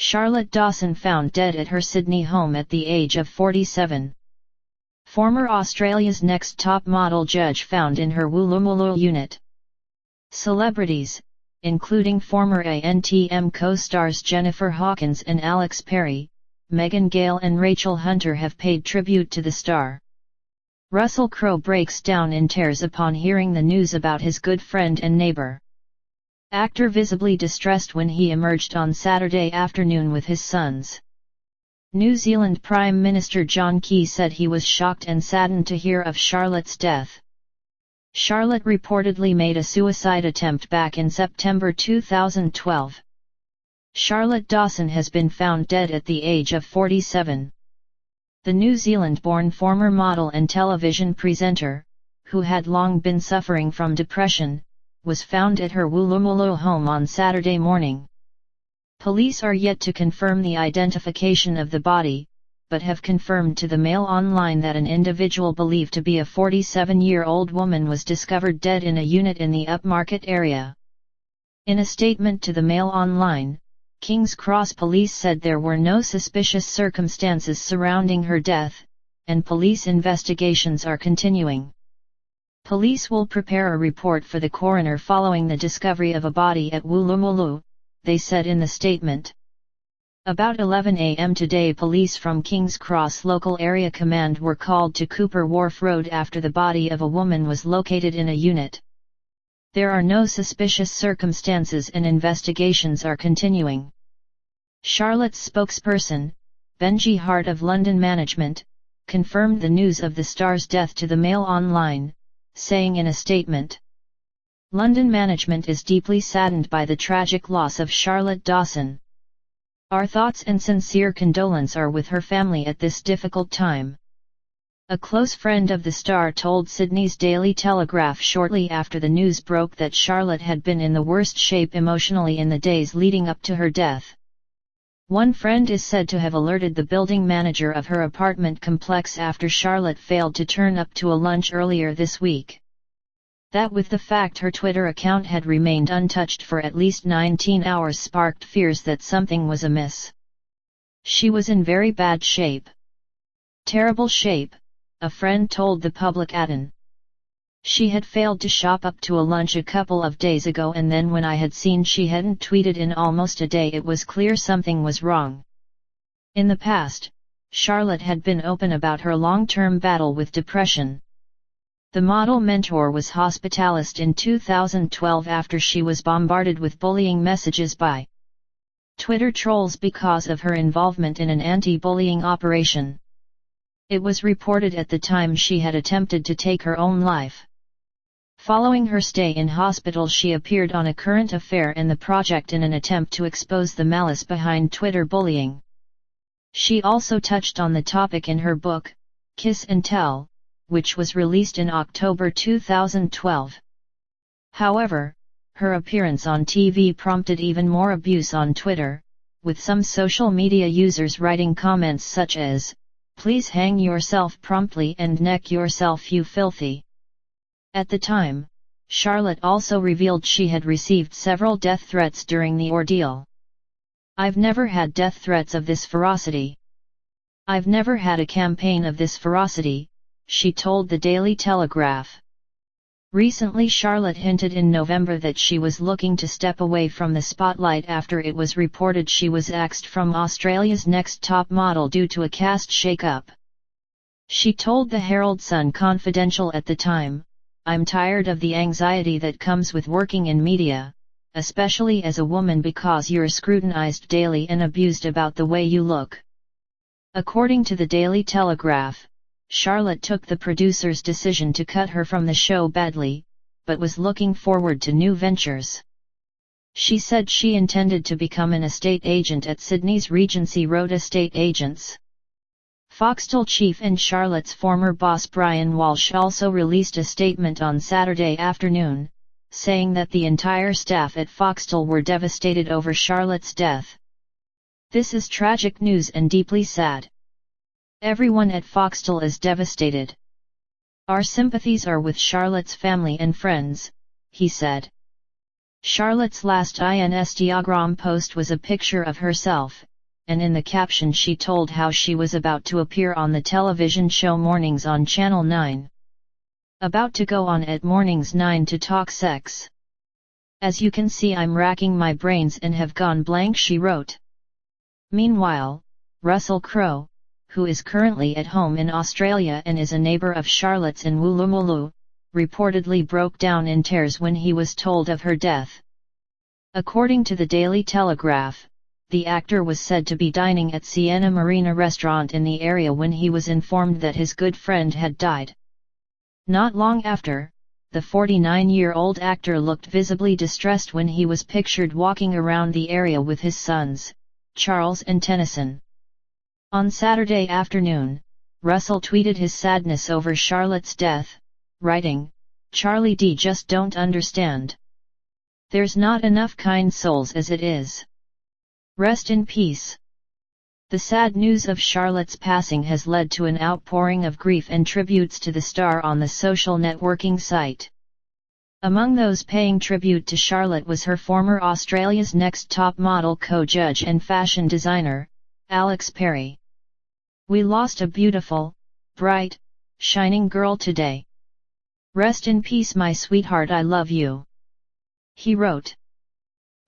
Charlotte Dawson found dead at her Sydney home at the age of 47. Former Australia's Next Top Model judge found in her Woolloomooloo unit. Celebrities, including former ANTM co-stars Jennifer Hawkins and Alex Perry, Meghan Gale and Rachel Hunter have paid tribute to the star. Russell Crowe breaks down in tears upon hearing the news about his good friend and neighbour. Actor visibly distressed when he emerged on Saturday afternoon with his sons. New Zealand Prime Minister John Key said he was shocked and saddened to hear of Charlotte's death. Charlotte reportedly made a suicide attempt back in September 2012. Charlotte Dawson has been found dead at the age of 47. The New Zealand-born former model and television presenter, who had long been suffering from depression, was found at her Woolloomooloo home on Saturday morning. Police are yet to confirm the identification of the body, but have confirmed to the Mail Online that an individual believed to be a 47-year-old woman was discovered dead in a unit in the upmarket area. In a statement to the Mail Online, King's Cross Police said there were no suspicious circumstances surrounding her death, and police investigations are continuing. Police will prepare a report for the coroner following the discovery of a body at Woolloomooloo, they said in the statement. About 11 a.m. today, police from King's Cross Local Area Command were called to Cooper Wharf Road after the body of a woman was located in a unit. There are no suspicious circumstances and investigations are continuing. Charlotte's spokesperson, Benji Hart of London Management, confirmed the news of the star's death to the Mail Online, saying in a statement, "London Management is deeply saddened by the tragic loss of Charlotte Dawson. Our thoughts and sincere condolence are with her family at this difficult time." A close friend of the star told Sydney's Daily Telegraph shortly after the news broke that Charlotte had been in the worst shape emotionally in the days leading up to her death. One friend is said to have alerted the building manager of her apartment complex after Charlotte failed to turn up to a lunch earlier this week. That with the fact her Twitter account had remained untouched for at least 19 hours sparked fears that something was amiss. She was in very bad shape. Terrible shape, a friend told the public admin. She had failed to shop up to a lunch a couple of days ago, and then when I had seen she hadn't tweeted in almost a day, it was clear something was wrong. In the past, Charlotte had been open about her long-term battle with depression. The model mentor was hospitalized in 2012 after she was bombarded with bullying messages by Twitter trolls because of her involvement in an anti-bullying operation. It was reported at the time she had attempted to take her own life. Following her stay in hospital, she appeared on A Current Affair and The Project in an attempt to expose the malice behind Twitter bullying. She also touched on the topic in her book, Kiss and Tell, which was released in October 2012. However, her appearance on TV prompted even more abuse on Twitter, with some social media users writing comments such as, "Please hang yourself promptly and neck yourself, you filthy." At the time, Charlotte also revealed she had received several death threats during the ordeal. "I've never had death threats of this ferocity. I've never had a campaign of this ferocity," she told the Daily Telegraph. Recently, Charlotte hinted in November that she was looking to step away from the spotlight after it was reported she was axed from Australia's Next Top Model due to a cast shake-up. She told the Herald Sun Confidential at the time, "I'm tired of the anxiety that comes with working in media, especially as a woman, because you're scrutinized daily and abused about the way you look." According to the Daily Telegraph, Charlotte took the producer's decision to cut her from the show badly, but was looking forward to new ventures. She said she intended to become an estate agent at Sydney's Regency Road Estate Agents. Foxtel chief and Charlotte's former boss Brian Walsh also released a statement on Saturday afternoon, saying that the entire staff at Foxtel were devastated over Charlotte's death. "This is tragic news and deeply sad. Everyone at Foxtel is devastated. Our sympathies are with Charlotte's family and friends," he said. Charlotte's last Instagram post was a picture of herself, and in the caption she told how she was about to appear on the television show Mornings on Channel 9. About to go on at Mornings 9 to talk sex. As you can see, I'm racking my brains and have gone blank, she wrote. Meanwhile, Russell Crowe, who is currently at home in Australia and is a neighbour of Charlotte's in Woolloomooloo, reportedly broke down in tears when he was told of her death. According to the Daily Telegraph, the actor was said to be dining at Sienna Marina restaurant in the area when he was informed that his good friend had died. Not long after, the 49-year-old actor looked visibly distressed when he was pictured walking around the area with his sons, Charles and Tennyson. On Saturday afternoon, Russell tweeted his sadness over Charlotte's death, writing, "Charlie D, just don't understand. There's not enough kind souls as it is. Rest in peace." The sad news of Charlotte's passing has led to an outpouring of grief and tributes to the star on the social networking site. Among those paying tribute to Charlotte was her former Australia's Next Top Model co-judge and fashion designer, Alex Perry. "We lost a beautiful, bright, shining girl today. Rest in peace, my sweetheart, I love you," he wrote.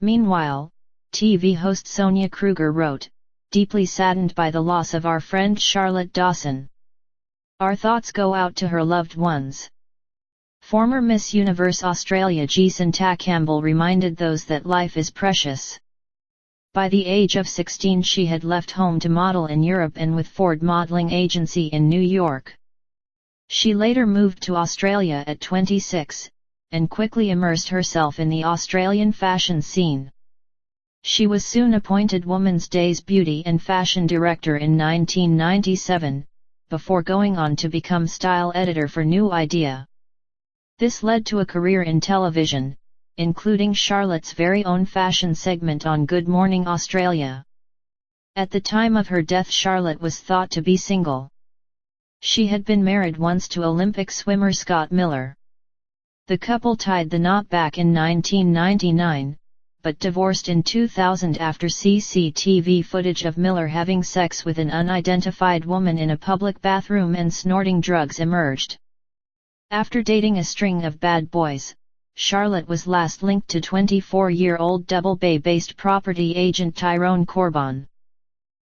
Meanwhile, TV host Sonia Kruger wrote, "Deeply saddened by the loss of our friend Charlotte Dawson. Our thoughts go out to her loved ones." Former Miss Universe Australia Jacinta Campbell reminded those that life is precious. By the age of 16 she had left home to model in Europe and with Ford Modeling Agency in New York. She later moved to Australia at 26, and quickly immersed herself in the Australian fashion scene. She was soon appointed Woman's Day's Beauty and Fashion Director in 1997, before going on to become style editor for New Idea. This led to a career in television, including Charlotte's very own fashion segment on Good Morning Australia. At the time of her death, Charlotte was thought to be single. She had been married once to Olympic swimmer Scott Miller. The couple tied the knot back in 1999, but divorced in 2000 after CCTV footage of Miller having sex with an unidentified woman in a public bathroom and snorting drugs emerged. After dating a string of bad boys, Charlotte was last linked to 24-year-old Double Bay-based property agent Tyrone Corbon.